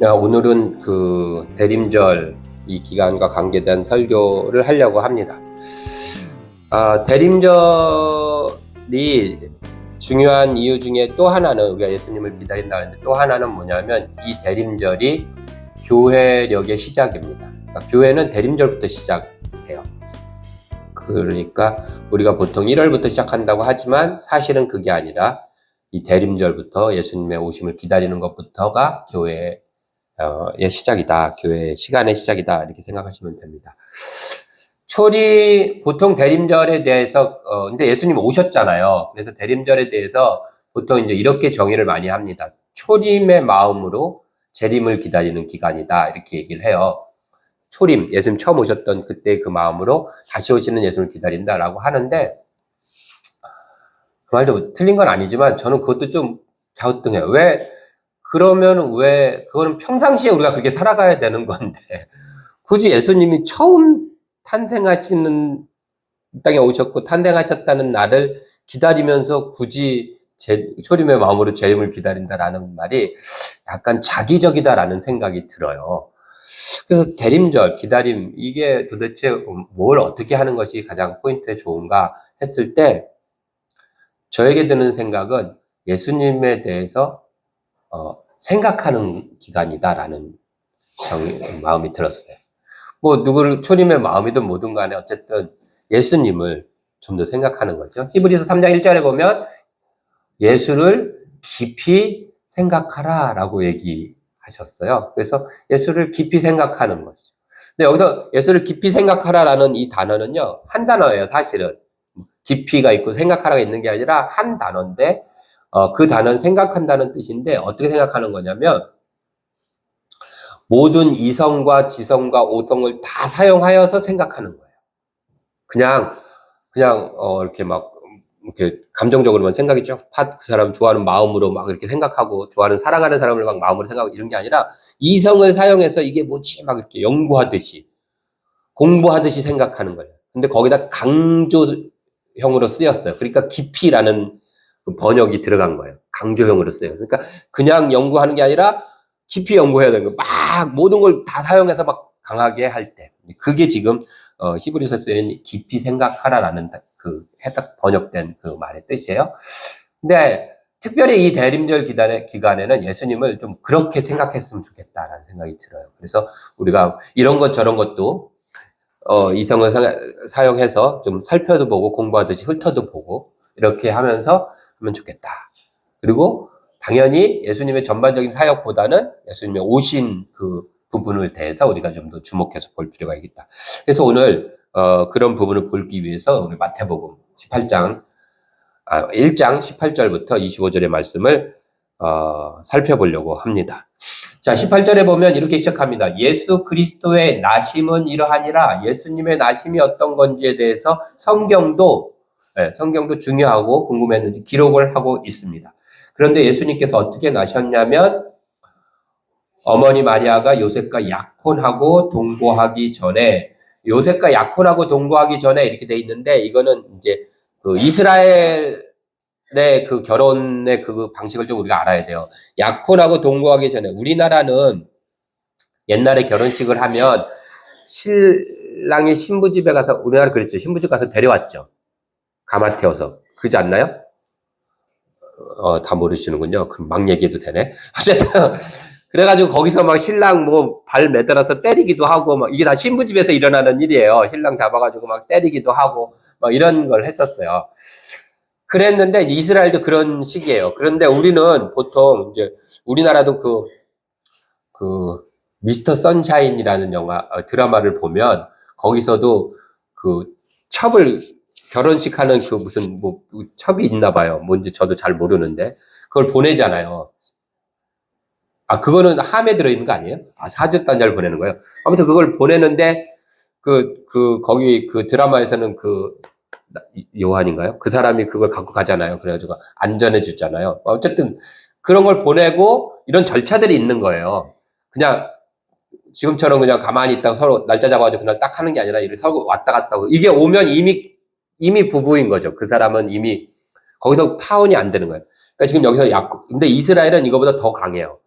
오늘은 그 대림절 이 기간과 관계된 설교를 하려고 합니다. 대림절이 중요한 이유 중에 또 하나는, 우리가 예수님을 기다린다는데 또 하나는 뭐냐면, 이 대림절이 교회력의 시작입니다. 그러니까 교회는 대림절부터 시작해요. 그러니까 우리가 보통 1월부터 시작한다고 하지만 사실은 그게 아니라 이 대림절부터 예수님의 오심을 기다리는 것부터가 교회의 시작이다. 교회의 시간의 시작이다. 이렇게 생각하시면 됩니다. 보통 대림절에 대해서, 근데 예수님 오셨잖아요. 그래서 대림절에 대해서 보통 이제 이렇게 정의를 많이 합니다. 초림의 마음으로 재림을 기다리는 기간이다. 이렇게 얘기를 해요. 초림, 예수님 처음 오셨던 그때 그 마음으로 다시 오시는 예수님을 기다린다라고 하는데, 그 말도 틀린 건 아니지만 저는 그것도 좀 갸우뚱해요. 그거는 평상시에 우리가 그렇게 살아가야 되는 건데, 굳이 예수님이 처음 탄생하시는 땅에 오셨고 탄생하셨다는 날을 기다리면서 굳이 초림의 마음으로 재림을 기다린다라는 말이 약간 자기적이다라는 생각이 들어요. 그래서 대림절, 기다림, 이게 도대체 뭘 어떻게 하는 것이 가장 포인트에 좋은가 했을 때, 저에게 드는 생각은 예수님에 대해서 생각하는 기간이다라는 마음이 들었어요. 뭐 누구를 초림의 마음이든 뭐든 간에 어쨌든 예수님을 좀 더 생각하는 거죠. 히브리서 3장 1절에 보면 예수를 깊이 생각하라 라고 얘기하셨어요. 그래서 예수를 깊이 생각하는 거죠. 근데 여기서 예수를 깊이 생각하라라는 이 단어는요, 한 단어예요, 사실은. 깊이가 있고 생각하라가 있는 게 아니라 한 단어인데, 그 단어는 생각한다는 뜻인데, 어떻게 생각하는 거냐면, 모든 이성과 지성과 오성을 다 사용하여서 생각하는 거예요. 그냥 이렇게 이렇게 감정적으로만 생각이 그 사람 좋아하는 마음으로 막 이렇게 생각하고, 좋아하는 사랑하는 사람을 막 마음으로 생각하고 이런 게 아니라, 이성을 사용해서 이게 뭐지? 막 이렇게 연구하듯이, 공부하듯이 생각하는 거예요. 근데 거기다 강조형으로 쓰였어요. 그러니까 깊이라는 번역이 들어간 거예요. 강조형으로 쓰여요. 그러니까 그냥 연구하는 게 아니라 깊이 연구해야 되는 거예요. 막 모든 걸 다 사용해서 막 강하게 할 때. 그게 지금 히브리서에 쓰인 깊이 생각하라라는 그 해석 번역된 그 말의 뜻이에요. 근데 특별히 이 대림절 기간에는 예수님을 좀 그렇게 생각했으면 좋겠다라는 생각이 들어요. 그래서 우리가 이런 것 저런 것도 이성을 사용해서 좀 살펴도 보고 공부하듯이 훑어도 보고 이렇게 하면서 하면 좋겠다. 그리고 당연히 예수님의 전반적인 사역보다는 예수님의 오신 그 부분을 대해서 우리가 좀 더 주목해서 볼 필요가 있겠다. 그래서 오늘 그런 부분을 보기 위해서 우리 마태복음 1장 18절부터 25절의 말씀을 살펴보려고 합니다. 자, 18절에 보면 이렇게 시작합니다. 예수 그리스도의 나심은 이러하니라. 예수님의 나심이 어떤 건지에 대해서 성경도 중요하고 궁금했는지 기록을 하고 있습니다. 그런데 예수님께서 어떻게 나셨냐면, 어머니 마리아가 요셉과 약혼하고 동거하기 전에, 요셉과 약혼하고 동거하기 전에 이렇게 돼 있는데, 이거는 이제 그 이스라엘의 그 결혼의 그 방식을 좀 우리가 알아야 돼요. 약혼하고 동거하기 전에, 우리나라는 옛날에 결혼식을 하면 신랑이 신부집에 가서, 우리나라 그랬죠. 신부집 가서 데려왔죠. 가마 태워서. 그러지 않나요? 다 모르시는군요. 그럼 막 얘기해도 되네. 어쨌든 그래가지고 거기서 막 신랑 뭐 발 매달아서 때리기도 하고, 막 이게 다 신부집에서 일어나는 일이에요. 신랑 잡아가지고 막 때리기도 하고 막 이런 걸 했었어요. 그랬는데 이스라엘도 그런 식이에요. 그런데 우리는 보통 이제 우리나라도 그 미스터 선샤인이라는 영화 드라마를 보면 거기서도 그 결혼식 하는 그 무슨 뭐 첩이 있나 봐요. 뭔지 저도 잘 모르는데 그걸 보내잖아요. 그거는 함에 들어있는 거 아니에요? 사주단자를 보내는 거예요. 아무튼 그걸 보내는데, 거기 그 드라마에서는 요한인가요? 그 사람이 그걸 갖고 가잖아요. 그래가지고 안전해 주잖아요. 어쨌든 그런 걸 보내고 이런 절차들이 있는 거예요. 그냥 지금처럼 그냥 가만히 있다가 서로 날짜 잡아가지고 그날 딱 하는 게 아니라 이렇게 서로 왔다 갔다 하고, 이게 오면 이미 부부인 거죠. 그 사람은 이미 거기서 파혼이 안 되는 거예요. 그러니까 지금 여기서 근데 이스라엘은 이거보다 더 강해요.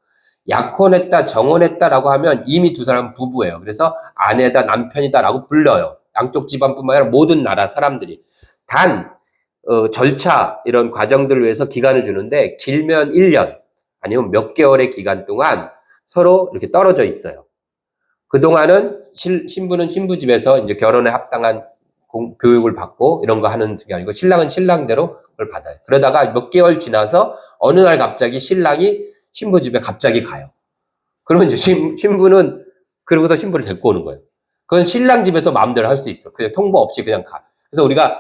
약혼했다, 정혼했다라고 하면 이미 두 사람은 부부예요. 그래서 아내다, 남편이다라고 불러요. 양쪽 집안뿐만 아니라 모든 나라 사람들이. 단 절차 이런 과정들을 위해서 기간을 주는데 길면 1년 아니면 몇 개월의 기간 동안 서로 이렇게 떨어져 있어요. 그동안은 신부는 신부집에서 이제 결혼에 합당한 교육을 받고 이런 거 하는 게 아니고 신랑은 신랑대로 그걸 받아요. 그러다가 몇 개월 지나서 어느 날 갑자기 신랑이 신부집에 갑자기 가요. 그러면 이제 신부는 그러고서 신부를 데리고 오는 거예요. 그건 신랑 집에서 마음대로 할 수 있어. 그냥 통보 없이 그냥 가. 그래서 우리가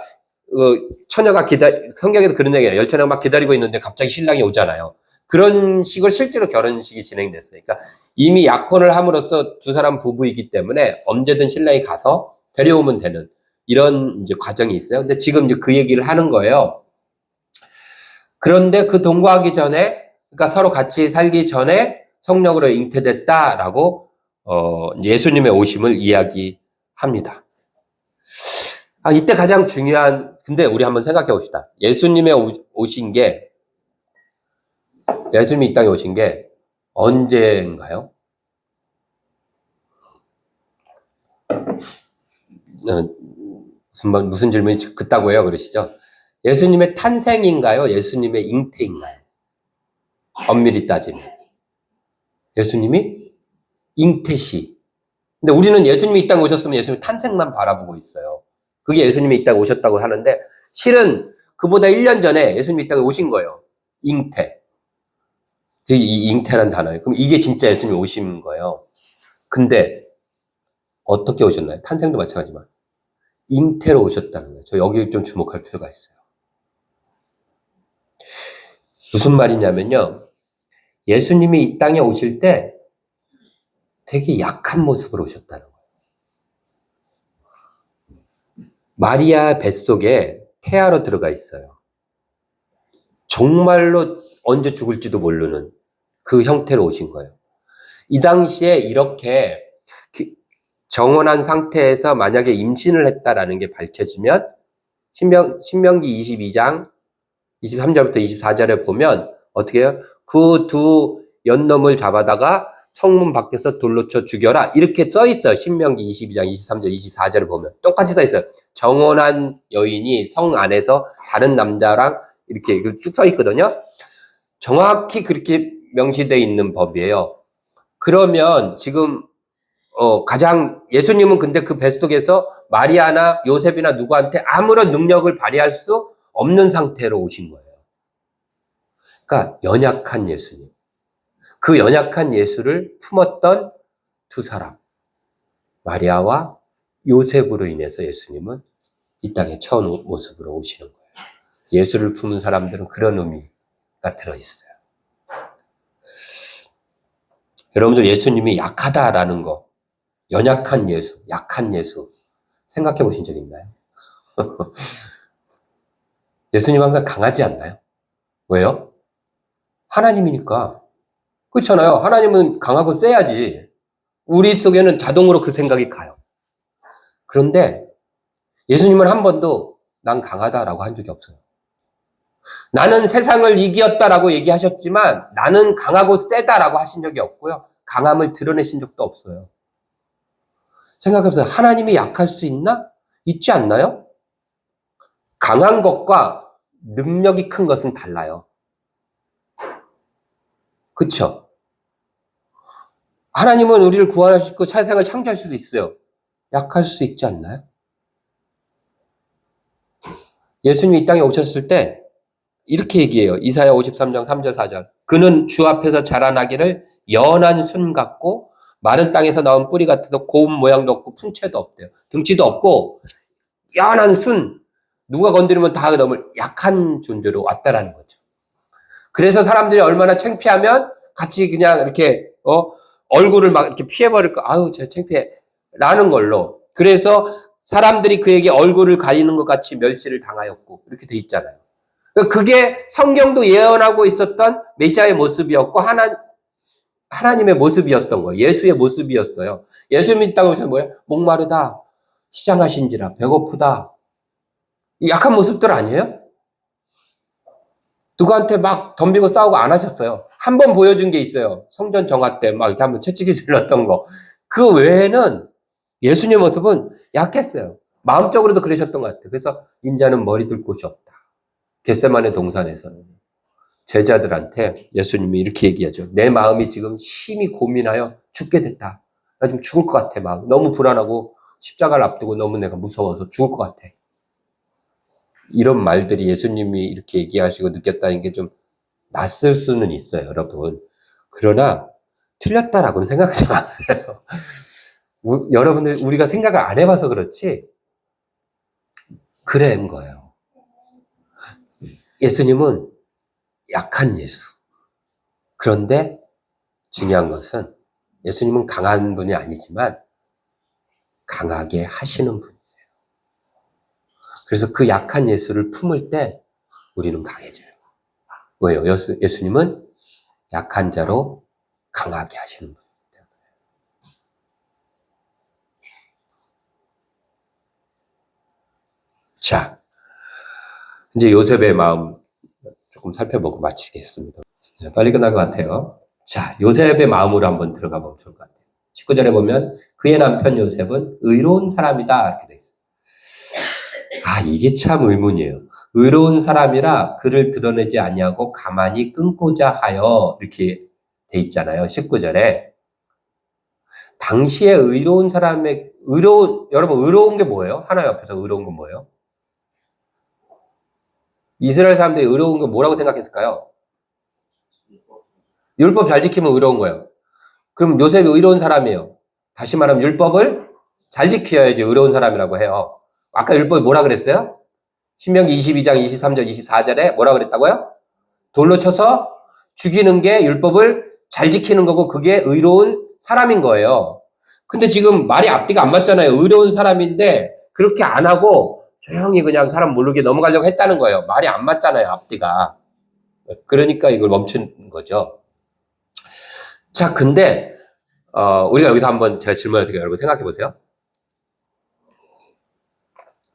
처녀가 성경에도 그런 얘기예요. 열처녀가 막 기다리고 있는데 갑자기 신랑이 오잖아요. 그런 식으로 실제로 결혼식이 진행됐어요. 그러니까 이미 약혼을 함으로써 두 사람 부부이기 때문에 언제든 신랑이 가서 데려오면 되는 이런 이제 과정이 있어요. 근데 지금 이제 그 얘기를 하는 거예요. 그런데 그 동거하기 전에, 그러니까 서로 같이 살기 전에 성령으로 잉태됐다라고 예수님의 오심을 이야기합니다. 이때 가장 중요한, 근데 우리 한번 생각해 봅시다. 예수님이 이 땅에 오신 게 언제인가요? 무슨 질문이 그따구예요? 그러시죠? 예수님의 탄생인가요? 예수님의 잉태인가요? 엄밀히 따지면. 예수님이 잉태시. 근데 우리는 예수님이 이 땅에 오셨으면 예수님 탄생만 바라보고 있어요. 그게 예수님이 이 땅에 오셨다고 하는데, 실은 그보다 1년 전에 예수님이 이 땅에 오신 거예요. 잉태. 이 잉태란 단어예요. 그럼 이게 진짜 예수님이 오신 거예요. 근데 어떻게 오셨나요? 탄생도 마찬가지지만 잉태로 오셨다는 거예요. 저 여기 좀 주목할 필요가 있어요. 무슨 말이냐면요. 예수님이 이 땅에 오실 때 되게 약한 모습으로 오셨다는 거예요. 마리아 뱃속에 태아로 들어가 있어요. 정말로 언제 죽을지도 모르는 그 형태로 오신 거예요. 이 당시에 이렇게 정혼한 상태에서 만약에 임신을 했다라는 게 밝혀지면 신명기 22장 23절부터 24절에 보면 어떻게 해요? 그 두 연놈을 잡아다가 성문 밖에서 돌로 쳐 죽여라. 이렇게 써 있어요. 신명기 22장 23절 24절을 보면 똑같이 써 있어요. 정혼한 여인이 성 안에서 다른 남자랑 이렇게 쭉 써 있거든요. 정확히 그렇게 명시되어 있는 법이에요. 그러면 지금 가장 예수님은 근데 그 뱃속에서 마리아나 요셉이나 누구한테 아무런 능력을 발휘할 수 없는 상태로 오신 거예요. 그러니까 연약한 예수님. 그 연약한 예수를 품었던 두 사람, 마리아와 요셉으로 인해서 예수님은 이 땅에 처음 모습으로 오시는 거예요. 예수를 품은 사람들은 그런 의미가 들어있어요. 여러분들 예수님이 약하다라는 거, 연약한 예수, 약한 예수 생각해 보신 적 있나요? 예수님 항상 강하지 않나요? 왜요? 하나님이니까. 그렇잖아요. 하나님은 강하고 세야지. 우리 속에는 자동으로 그 생각이 가요. 그런데 예수님은 한 번도 난 강하다라고 한 적이 없어요. 나는 세상을 이겼다라고 얘기하셨지만 나는 강하고 세다라고 하신 적이 없고요. 강함을 드러내신 적도 없어요. 생각해보세요. 하나님이 약할 수 있나? 있지 않나요? 강한 것과 능력이 큰 것은 달라요. 그쵸? 하나님은 우리를 구원하시고 세상을 창조할 수도 있어요. 약할 수 있지 않나요? 예수님이 이 땅에 오셨을 때 이렇게 얘기해요. 이사야 53장 3절 4절. 그는 주 앞에서 자라나기를 연한 순 같고 마른 땅에서 나온 뿌리 같아서 고운 모양도 없고 풍채도 없대요. 등치도 없고 연한 순. 누가 건드리면 다 넘을 약한 존재로 왔다라는 거죠. 그래서 사람들이 얼마나 창피하면 같이 그냥 이렇게 얼굴을 막 이렇게 피해버릴 거. 아유, 저 창피해. 라는 걸로. 그래서 사람들이 그에게 얼굴을 가리는 것 같이 멸시를 당하였고 이렇게 돼 있잖아요. 그게 성경도 예언하고 있었던 메시아의 모습이었고 하나님의 모습이었던 거예요. 예수의 모습이었어요. 예수 믿다고 해서 뭐예요? 목마르다, 시장하신지라, 배고프다. 약한 모습들 아니에요? 누구한테 막 덤비고 싸우고 안 하셨어요. 한 번 보여준 게 있어요. 성전 정화 때 막 이렇게 한번 채찍이 질렀던 거. 그 외에는 예수님의 모습은 약했어요. 마음적으로도 그러셨던 것 같아요. 그래서 인자는 머리 둘 곳이 없다. 겟세마네 동산에서는 제자들한테 예수님이 이렇게 얘기하죠. 내 마음이 지금 심히 고민하여 죽게 됐다. 나 지금 죽을 것 같아. 막 너무 불안하고 십자가를 앞두고 너무 내가 무서워서 죽을 것 같아. 이런 말들이 예수님이 이렇게 얘기하시고 느꼈다는 게 좀 낯설 수는 있어요, 여러분. 그러나 틀렸다라고는 생각하지 마세요. 여러분들 우리가 생각을 안 해봐서 그렇지 그런 거예요. 예수님은 약한 예수. 그런데 중요한 것은 예수님은 강한 분이 아니지만 강하게 하시는 분이세요. 그래서 그 약한 예수를 품을 때 우리는 강해져요. 왜요? 예수님은 약한 자로 강하게 하시는 분이기 때문에. 자, 이제 요셉의 마음 조금 살펴보고 마치겠습니다. 빨리 끝날 것 같아요. 자, 요셉의 마음으로 한번 들어가 보면 좋을 것 같아요. 19절에 보면 그의 남편 요셉은 의로운 사람이다 이렇게 돼 있어요. 아, 이게 참 의문이에요. 의로운 사람이라 그를 드러내지 아니하고 가만히 끊고자 하여 이렇게 돼 있잖아요. 19절에. 당시에 의로운 사람의 여러분 의로운 게 뭐예요? 하나님 앞에서 의로운 건 뭐예요? 이스라엘 사람들이 의로운 건 뭐라고 생각했을까요? 율법 잘 지키면 의로운 거예요. 그럼 요셉이 의로운 사람이에요. 다시 말하면 율법을 잘 지켜야지 의로운 사람이라고 해요. 아까 율법이 뭐라 그랬어요? 신명기 22장 23절 24절에 뭐라 그랬다고요? 돌로 쳐서 죽이는 게 율법을 잘 지키는 거고 그게 의로운 사람인 거예요. 근데 지금 말이 앞뒤가 안 맞잖아요. 의로운 사람인데 그렇게 안 하고 조용히 그냥 사람 모르게 넘어가려고 했다는 거예요. 말이 안 맞잖아요. 앞뒤가. 그러니까 이걸 멈춘 거죠. 자, 근데 우리가 여기서 한번 제가 질문을 드릴게요. 여러분 생각해 보세요.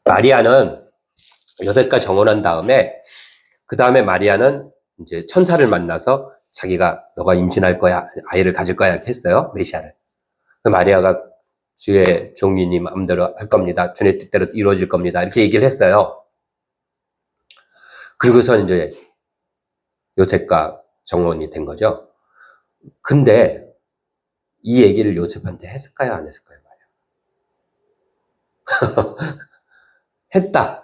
마리아는 요셉과 정혼한 다음에 그 다음에 마리아는 이제 천사를 만나서 자기가 너가 임신할 거야, 아이를 가질 거야 이렇게 했어요. 메시아를. 마리아가 주의 종이니 마음대로 할 겁니다. 주의 뜻대로 이루어질 겁니다. 이렇게 얘기를 했어요. 그리고서 이제 요셉과 정혼이 된 거죠. 근데 이 얘기를 요셉한테 했을까요? 안 했을까요? 했다.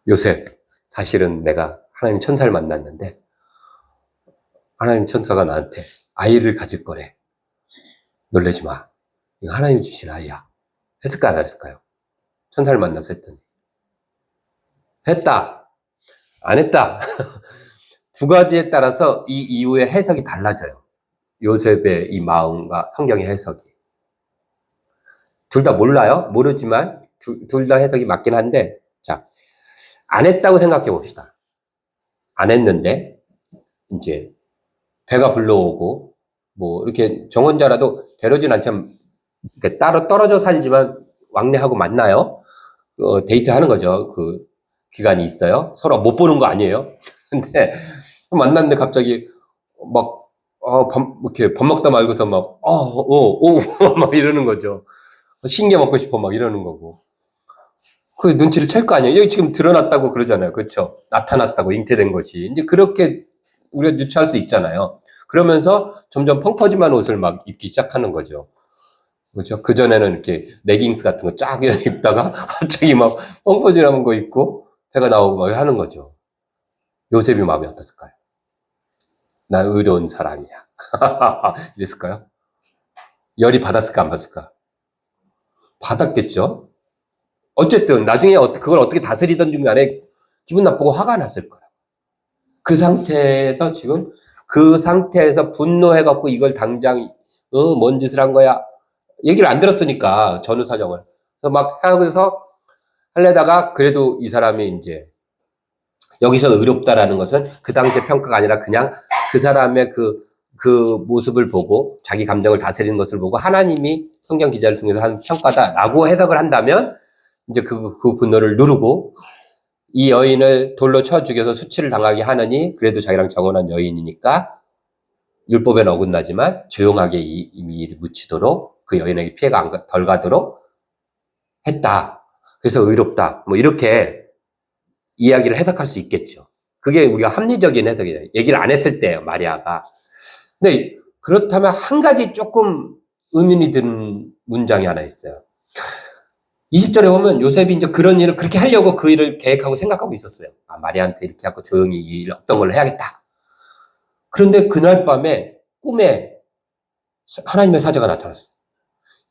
요셉, 사실은 내가 하나님 천사를 만났는데 하나님 천사가 나한테 아이를 가질 거래. 놀라지 마. 이거 하나님이 주신 아이야. 했을까요? 안 했을까요? 천사를 만나서 했더니. 했다. 안 했다. 두 가지에 따라서 이 이후의 해석이 달라져요. 요셉의 이 마음과 성경의 해석이. 둘 다 몰라요? 모르지만 둘 다 해석이 맞긴 한데 자, 안 했다고 생각해 봅시다. 안 했는데 이제 배가 불러오고 뭐 이렇게 정혼자라도 데려오진 않지만 따로 떨어져 살지만 왕래하고 만나요. 데이트하는 거죠. 그 기간이 있어요. 서로 못 보는 거 아니에요. 근데 만났는데 갑자기 막 이렇게 밥 먹다 말고서 막 이러는 거죠. 신게 먹고 싶어 막 이러는 거고. 그 눈치를 챌 거 아니에요. 여기 지금 드러났다고 그러잖아요. 그렇죠? 나타났다고 잉태된 것이. 이제 그렇게 우리가 유추할 수 있잖아요. 그러면서 점점 펑퍼짐한 옷을 막 입기 시작하는 거죠. 그렇죠? 그전에는 이렇게 레깅스 같은 거 쫙 입다가 갑자기 막 펑퍼짐한 거 입고 배가 나오고 막 하는 거죠. 요셉이 마음이 어땠을까요? 나 의로운 사람이야. 이랬을까요? 열이 받았을까 안 받았을까? 받았겠죠? 어쨌든 나중에 그걸 어떻게 다스리던 중간에 기분 나쁘고 화가 났을 거야. 그 상태에서 지금 그 상태에서 분노해갖고 이걸 당장 뭔 짓을 한 거야 얘기를 안 들었으니까 전후 사정을 그래서 막 하고서 하려다가 그래도 이 사람이 이제 여기서 의롭다라는 것은 그 당시의 평가가 아니라 그냥 그 사람의 그 모습을 보고 자기 감정을 다스리는 것을 보고 하나님이 성경 기자를 통해서 한 평가다라고 해석을 한다면 이제 그 분노를 누르고 이 여인을 돌로 쳐 죽여서 수치를 당하게 하느니 그래도 자기랑 정혼한 여인이니까 율법엔 어긋나지만 조용하게 이 일을 묻히도록 그 여인에게 피해가 덜 가도록 했다. 그래서 의롭다. 뭐 이렇게 이야기를 해석할 수 있겠죠. 그게 우리가 합리적인 해석이에요. 얘기를 안 했을 때예요, 마리아가. 근데 그렇다면 한 가지 조금 의문이 드는 문장이 하나 있어요. 20절에 보면 요셉이 이제 그런 일을 그렇게 하려고 그 일을 계획하고 생각하고 있었어요. 아, 마리아한테 이렇게 하고 조용히 이 일 어떤 걸 해야겠다. 그런데 그날 밤에 꿈에 하나님의 사자가 나타났어요.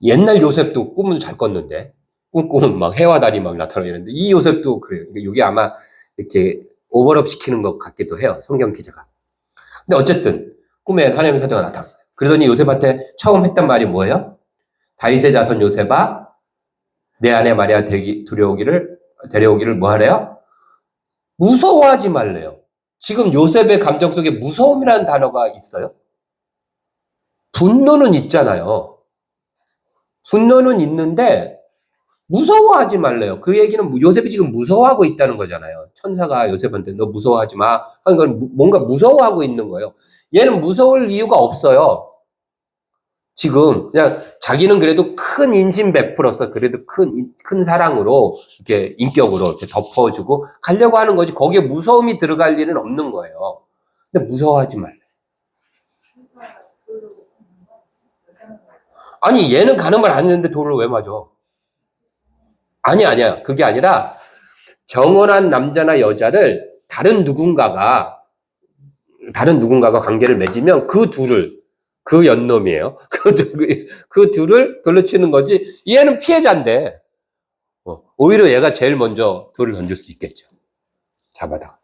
옛날 요셉도 꿈을 잘 꿨는데 꿈 꾸면 막 해와 달이 막 나타나는데 이 요셉도 그래요. 그러니까 이게 아마 이렇게 오버랩 시키는 것 같기도 해요. 성경 기자가. 근데 어쨌든 꿈에 하나님의 사자가 나타났어요. 그러더니 요셉한테 처음 했던 말이 뭐예요? 다윗의 자손 요셉아 내 아내 마리아 데려오기를 뭐 하래요? 무서워하지 말래요. 지금 요셉의 감정 속에 무서움이라는 단어가 있어요? 분노는 있잖아요. 분노는 있는데 무서워하지 말래요. 그 얘기는 요셉이 지금 무서워하고 있다는 거잖아요. 천사가 요셉한테 너 무서워하지 마 하는 건 뭔가 무서워하고 있는 거예요. 얘는 무서울 이유가 없어요. 지금 그냥 자기는 그래도 큰 인신 베풀어서 그래도 큰 사랑으로 이렇게 인격으로 이렇게 덮어주고 가려고 하는 거지 거기에 무서움이 들어갈 일은 없는 거예요. 근데 무서워하지 말래. 아니 얘는 가는 말 아니는데 돌을 왜 맞아? 아니야. 그게 아니라 정혼한 남자나 여자를 다른 누군가가 관계를 맺으면 그 연놈이에요. 그 둘을 돌로 치는 거지. 얘는 피해자인데 오히려 얘가 제일 먼저 돌을 던질 수 있겠죠. 잡아다가.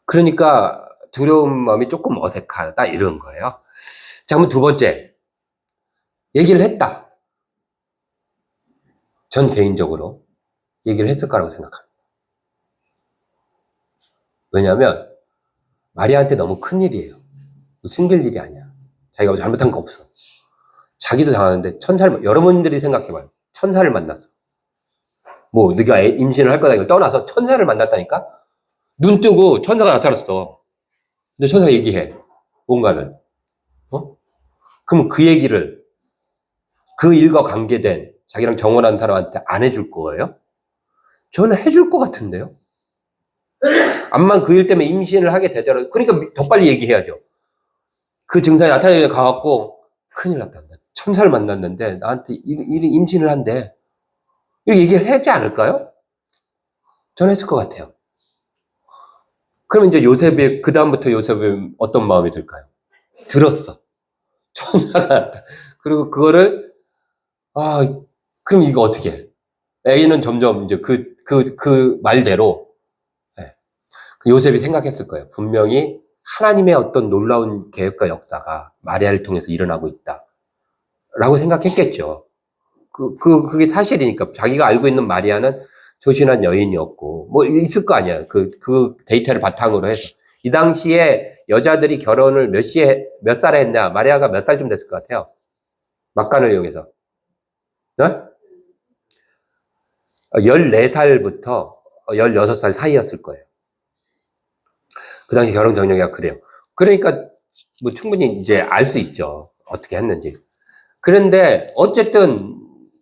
그러니까 두려운 마음이 조금 어색하다 이런 거예요. 자, 그럼 두 번째 얘기를 했다. 전 개인적으로 얘기를 했을 거라고 생각합니다. 왜냐하면 마리아한테 너무 큰 일이에요. 숨길 일이 아니야. 자기가 잘못한 거 없어. 자기도 당하는데 여러분들이 생각해봐요. 천사를 만났어. 뭐 네가 임신을 할 거다 이걸 떠나서 천사를 만났다니까? 눈 뜨고 천사가 나타났어. 근데 천사가 얘기해. 뭔가를. 그러면 그 얘기를 그 일과 관계된 자기랑 정혼한 사람한테 안 해줄 거예요? 저는 해줄 것 같은데요. 암만 그 일 때문에 임신을 하게 되더라도 그러니까 더 빨리 얘기해야죠. 그 증상이 나타나게 가갖고 큰일 났다. 천사를 만났는데 나한테 임신을 한대. 이렇게 얘기를 하지 않을까요? 저는 했을 것 같아요. 그럼 이제 그다음부터 요셉이 어떤 마음이 들까요? 들었어. 천사가. 그리고 그거를, 그럼 이거 어떻게 해? A는 점점 이제 그 말대로, 요셉이 생각했을 거예요. 분명히 하나님의 어떤 놀라운 계획과 역사가 마리아를 통해서 일어나고 있다. 라고 생각했겠죠. 그게 사실이니까. 자기가 알고 있는 마리아는 조신한 여인이었고, 뭐, 있을 거 아니야. 그 데이터를 바탕으로 해서. 이 당시에 여자들이 결혼을 몇 살에 했냐? 마리아가 몇 살쯤 됐을 것 같아요? 막간을 이용해서. 네? 14살부터 16살 사이였을 거예요. 그 당시 결혼 정령이가 그래요. 그러니까, 뭐 충분히 이제 알 수 있죠. 어떻게 했는지. 그런데, 어쨌든,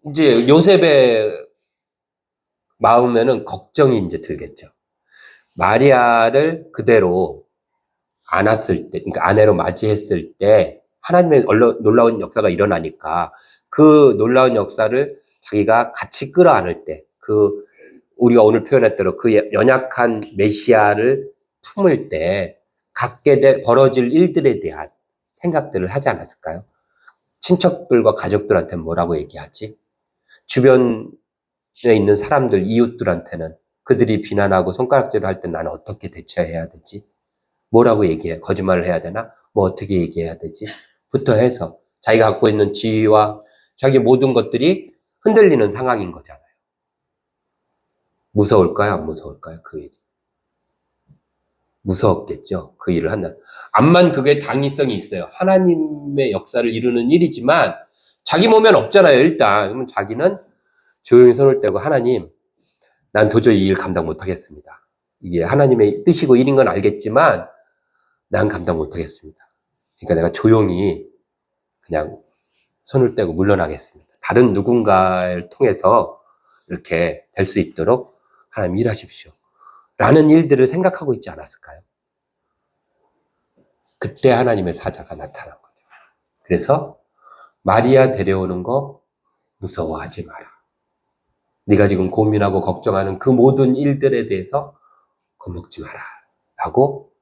이제 요셉의 마음에는 걱정이 이제 들겠죠. 마리아를 그대로 안았을 때, 그러니까 아내로 맞이했을 때 하나님의 놀라운 역사가 일어나니까 그 놀라운 역사를 자기가 같이 끌어안을 때, 우리가 오늘 표현했대로 그 연약한 메시아를 품을 때 벌어질 일들에 대한 생각들을 하지 않았을까요? 친척들과 가족들한테 뭐라고 얘기하지? 주변에 있는 사람들, 이웃들한테는 그들이 비난하고 손가락질을 할 때 나는 어떻게 대처해야 되지? 뭐라고 얘기해? 거짓말을 해야 되나? 뭐 어떻게 얘기해야 되지? 부터 해서 자기가 갖고 있는 지위와 자기 모든 것들이 흔들리는 상황인 거잖아요. 무서울까요? 안 무서울까요? 그 일이. 무서웠겠죠. 그 일을 한다. 암만 그게 당위성이 있어요. 하나님의 역사를 이루는 일이지만 자기 몸엔 없잖아요. 일단. 그러면 자기는 조용히 손을 떼고 하나님 난 도저히 이 일 감당 못하겠습니다. 이게 하나님의 뜻이고 일인 건 알겠지만 난 감당 못하겠습니다. 그러니까 내가 조용히 그냥 손을 떼고 물러나겠습니다. 다른 누군가를 통해서 이렇게 될 수 있도록 하나님 일하십시오. 라는 일들을 생각하고 있지 않았을까요? 그때 하나님의 사자가 나타난 거죠. 그래서 마리아 데려오는 거 무서워하지 마라. 네가 지금 고민하고 걱정하는 그 모든 일들에 대해서 겁먹지 마라. 라고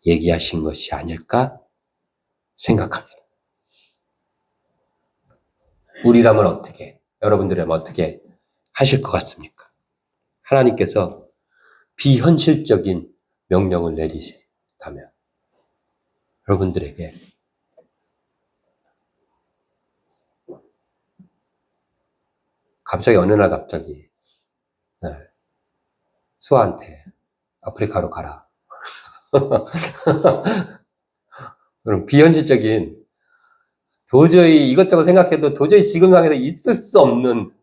얘기하신 것이 아닐까 생각합니다. 우리라면 어떻게, 여러분들이라면 어떻게 하실 것 같습니까? 하나님께서 비현실적인 명령을 내리신다면 여러분들에게 갑자기 어느 날 갑자기 수아한테 아프리카로 가라. 그럼 비현실적인 도저히 이것저것 생각해도 도저히 지금 상황에서 있을 수 없는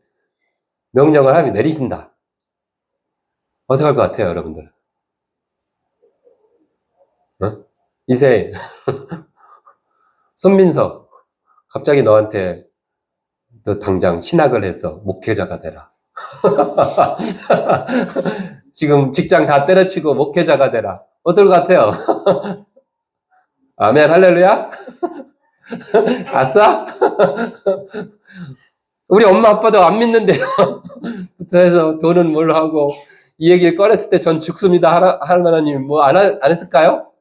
명령을 하나님이 내리신다. 어떻게 할 것 같아요, 여러분들? 이세 손민석 갑자기 너한테 너 당장 신학을 해서 목회자가 되라. 지금 직장 다 때려치고 목회자가 되라. 어떨 것 같아요? 아멘, 할렐루야? 아싸? 우리 엄마 아빠도 안 믿는데요. 부터 해서 돈은 뭘 하고 이 얘기를 꺼냈을 때 전 죽습니다. 하나님 뭐 안 했을까요?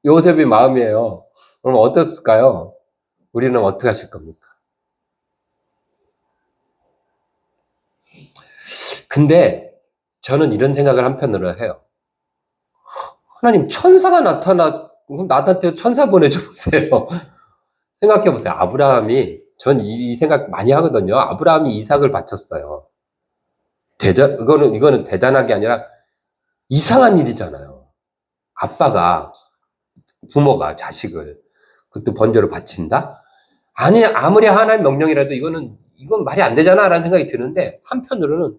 요셉의 마음이에요. 그럼 어땠을까요? 우리는 어떻게 하실 겁니까? 근데 저는 이런 생각을 한편으로 해요. 하나님 천사가 나한테 천사 보내줘 보세요. 생각해 보세요. 아브라함이 전 이 생각 많이 하거든요. 아브라함이 이삭을 바쳤어요. 이거는 대단한 게 아니라 이상한 일이잖아요. 아빠가 부모가 자식을 그것도 번제로 바친다? 아니 아무리 하나님 명령이라도 이건 말이 안 되잖아라는 생각이 드는데 한편으로는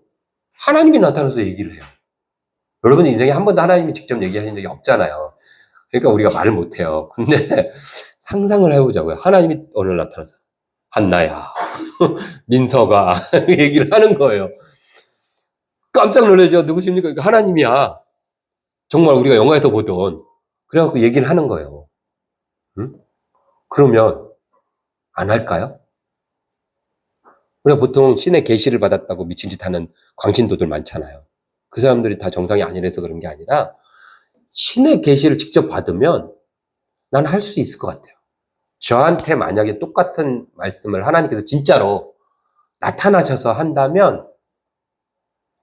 하나님이 나타나서 얘기를 해요. 여러분 인생에 한 번도 하나님이 직접 얘기하신 적이 없잖아요. 그러니까 우리가 말을 못해요. 근데 상상을 해보자고요. 하나님이 오늘 나타나서 한나야, 민서가 얘기를 하는 거예요. 깜짝 놀라죠. 누구십니까? 그러니까 하나님이야. 정말 우리가 영화에서 보던. 그래갖고 얘기를 하는 거예요. 응? 그러면 안 할까요? 우리가 보통 신의 계시를 받았다고 미친 짓 하는 광신도들 많잖아요. 그 사람들이 다 정상이 아니라서 그런 게 아니라 신의 계시를 직접 받으면 난 할 수 있을 것 같아요. 저한테 만약에 똑같은 말씀을 하나님께서 진짜로 나타나셔서 한다면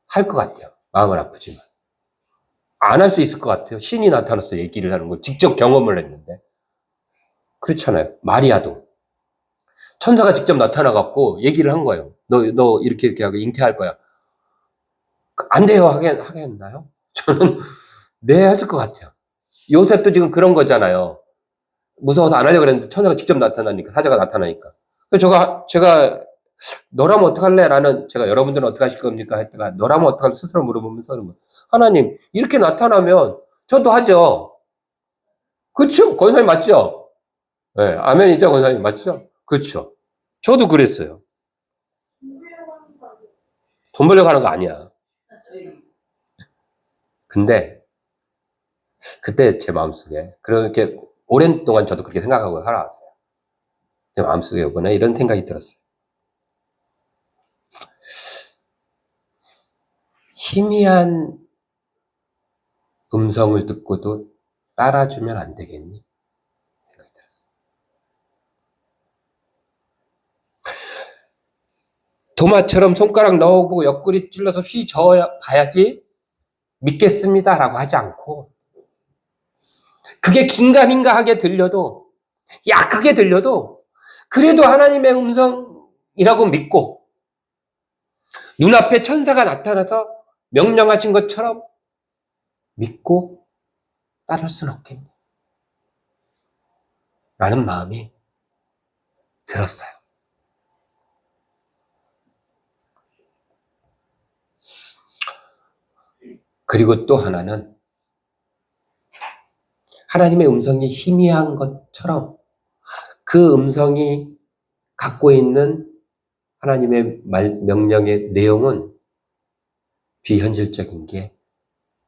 할 것 같아요. 마음은 아프지만. 안 할 수 있을 것 같아요. 신이 나타나서 얘기를 하는 걸 직접 경험을 했는데. 그렇잖아요. 마리아도. 천사가 직접 나타나갖고 얘기를 한 거예요. 너 이렇게 하고 잉태할 거야. 안 돼요. 하겠나요? 저는 네, 했을 것 같아요. 요셉도 지금 그런 거잖아요. 무서워서 안 하려고 그랬는데 천사가 직접 나타나니까, 사자가 나타나니까. 그래서 제가 너라면 어떡할래? 라는, 제가 여러분들은 어떻게 하실 겁니까? 했다가 너라면 어떡할래? 스스로 물어보면서 하나님, 이렇게 나타나면 저도 하죠. 그쵸? 권사님 맞죠? 네, 아멘이죠? 권사님 맞죠? 그쵸? 저도 그랬어요. 돈 벌려고 하는 거 아니야. 근데 그때 제 마음속에 그렇게 오랜 동안 저도 그렇게 생각하고 살아왔어요. 제 마음속에 이번에 이런 생각이 들었어요. 희미한 음성을 듣고도 따라주면 안 되겠니? 생각이 들었어요. 도마처럼 손가락 넣어보고 옆구리 찔러서 휘 저어 봐야지 믿겠습니다라고 하지 않고, 그게 긴가민가하게 들려도, 약하게 들려도 그래도 하나님의 음성이라고 믿고, 눈앞에 천사가 나타나서 명령하신 것처럼 믿고 따를 수는 없겠니? 라는 마음이 들었어요. 그리고 또 하나는 하나님의 음성이 희미한 것처럼 그 음성이 갖고 있는 하나님의 명령의 내용은 비현실적인 게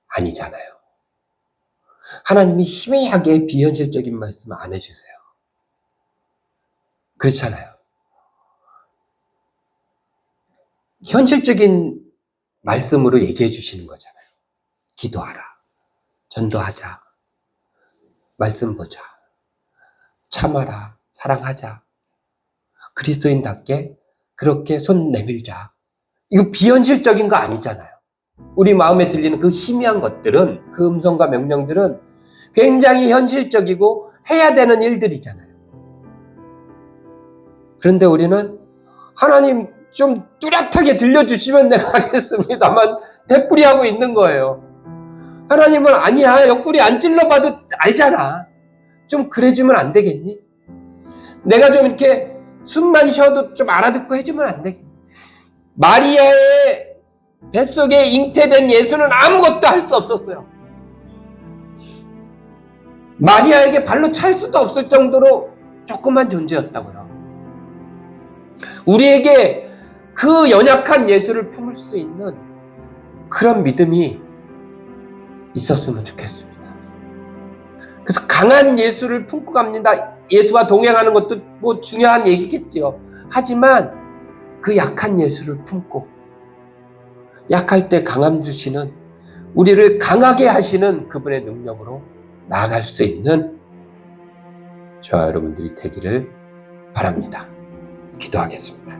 아니잖아요. 하나님이 희미하게 비현실적인 말씀 안 해주세요. 그렇잖아요. 현실적인 말씀으로 얘기해 주시는 거잖아요. 기도하라. 전도하자. 말씀 보자. 참아라. 사랑하자. 그리스도인답게 그렇게 손 내밀자. 이거 비현실적인 거 아니잖아요. 우리 마음에 들리는 그 희미한 것들은, 그 음성과 명령들은 굉장히 현실적이고 해야 되는 일들이잖아요. 그런데 우리는 하나님 좀 뚜렷하게 들려주시면 내가 하겠습니다만 되풀이하고 있는 거예요. 하나님은 아니야, 옆구리 안 찔러봐도 알잖아. 좀 그래주면 안 되겠니? 내가 좀 이렇게 숨만 쉬어도 좀 알아듣고 해주면 안 되겠니? 마리아의 뱃속에 잉태된 예수는 아무것도 할 수 없었어요. 마리아에게 발로 찰 수도 없을 정도로 조그만 존재였다고요. 우리에게 그 연약한 예수를 품을 수 있는 그런 믿음이 있었으면 좋겠습니다. 그래서 강한 예수를 품고 갑니다. 예수와 동행하는 것도 뭐 중요한 얘기겠지요. 하지만 그 약한 예수를 품고 약할 때 강함 주시는, 우리를 강하게 하시는 그분의 능력으로 나아갈 수 있는 저와 여러분들이 되기를 바랍니다. 기도하겠습니다.